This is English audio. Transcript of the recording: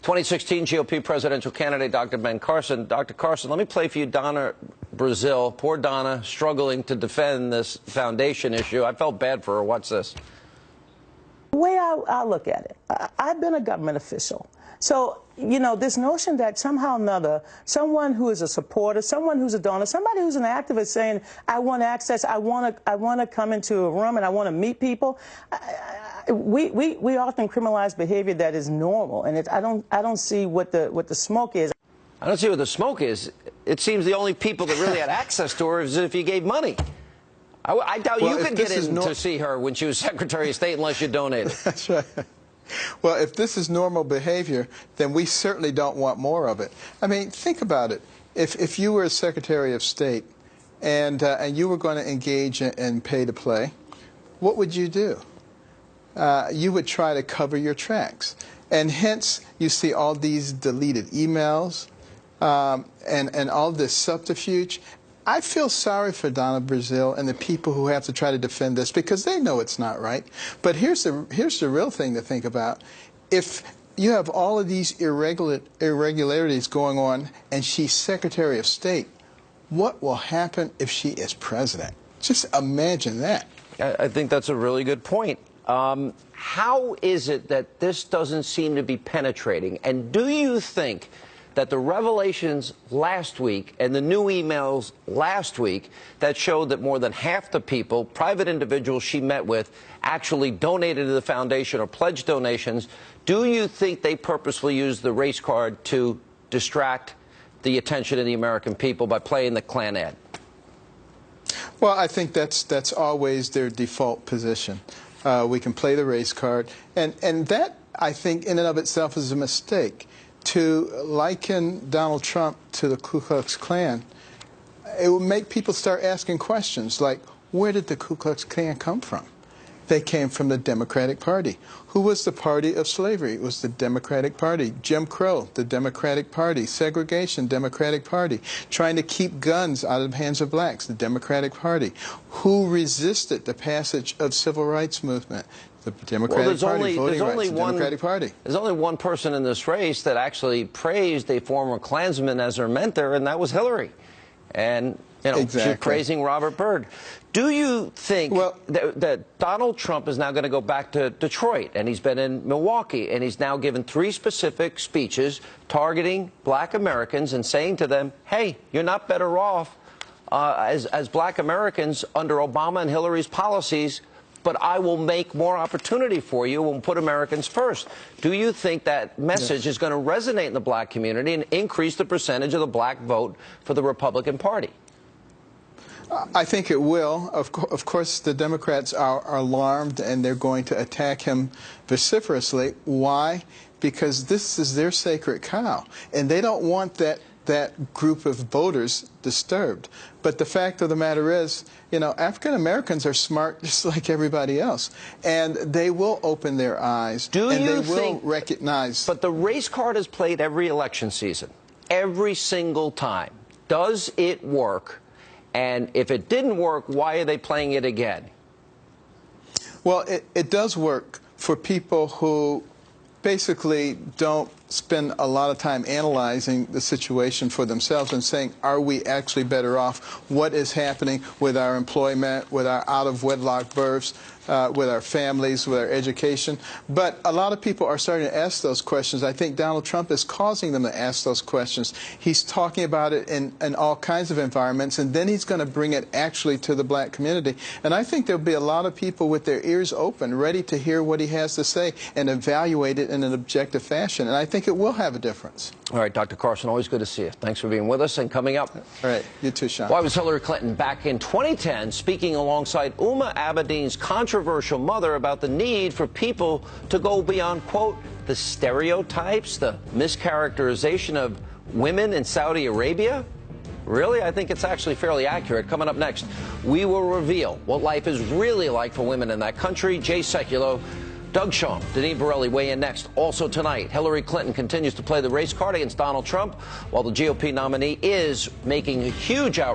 2016 GOP presidential candidate Dr. Ben Carson. Dr. Carson, let me play for you Donna Brazil. Poor Donna, struggling to defend this foundation issue. I felt bad for her. What's this? The way I look at it, I've been a government official. So, you know, this notion that somehow or another, someone who is a supporter, someone who's a donor, somebody who's an activist saying, I want access, I want to come into a room and I want to meet people, we often criminalize behavior that is normal, and I don't see what the smoke is. I don't see what the smoke is. It seems the only people that really had access to her is if you gave money. I doubt you could get in to see her when she was Secretary of State unless you donated. That's right. Well, if this is normal behavior, then we certainly don't want more of it. I mean, think about it. If you were a Secretary of State and you were going to engage in pay-to-play, what would you do? You would try to cover your tracks. And hence, you see all these deleted emails and all this subterfuge. I feel sorry for Donna Brazil and the people who have to try to defend this because they know it's not right. But here's the real thing to think about. If you have all of these irregularities going on and she's Secretary of State, what will happen if she is president? Just imagine that. I think that's a really good point. How is it that this doesn't seem to be penetrating? And do you think that the revelations last week and the new emails last week that showed that more than half the people, private individuals she met with, actually donated to the foundation or pledged donations, do you think they purposely used the race card to distract the attention of the American people by playing the Klan ad? Well, I think that's always their default position. We can play the race card, and that, I think, in and of itself is a mistake. To liken Donald Trump to the Ku Klux Klan, it would make people start asking questions like, where did the Ku Klux Klan come from? They came from the Democratic Party. Who was the party of slavery? It was the Democratic Party. Jim Crow, the Democratic Party. Segregation, Democratic Party. Trying to keep guns out of the hands of blacks, the Democratic Party. Who resisted the passage of civil rights movement? The Democratic Party. Voting rights, the Democratic Party. There's only one person in this race that actually praised a former Klansman as her mentor, and that was Hillary. And, you know, she's praising Robert Byrd. Do you think that Donald Trump is now going to go back to Detroit, and he's been in Milwaukee, and he's now given 3 specific speeches targeting black Americans and saying to them, hey, you're not better off as black Americans under Obama and Hillary's policies, but I will make more opportunity for you and put Americans first. Do you think that message is going to resonate in the black community and increase the percentage of the black vote for the Republican Party? I think it will. Of course, the Democrats are alarmed, and they're going to attack him vociferously. Why? Because this is their sacred cow, and they don't want that group of voters disturbed. But the fact of the matter is, you know, African Americans are smart just like everybody else, and they will open their eyes, and they will recognize. But the race card is played every election season, every single time. Does it work? And if it didn't work, why are they playing it again? Well, it does work for people who basically don't spend a lot of time analyzing the situation for themselves and saying, are we actually better off? What is happening with our employment, with our out-of-wedlock births, with our families, with our education? But a lot of people are starting to ask those questions. I think Donald Trump is causing them to ask those questions. He's talking about it in all kinds of environments, and then he's going to bring it actually to the black community. And I think there'll be a lot of people with their ears open, ready to hear what he has to say and evaluate it in an objective fashion. And I think it will have a difference. All right, Dr. Carson, always good to see you. Thanks for being with us. And coming up. All right, you too, Sean. Why was Hillary Clinton back in 2010 speaking alongside Uma Abedin's controversial mother about the need for people to go beyond, quote, the stereotypes, the mischaracterization of women in Saudi Arabia? Really? I think it's actually fairly accurate. Coming up next, we will reveal what life is really like for women in that country. Jay Sekulow, Doug Shaw, Denise Borelli weigh in next. Also tonight, Hillary Clinton continues to play the race card against Donald Trump, while the GOP nominee is making a huge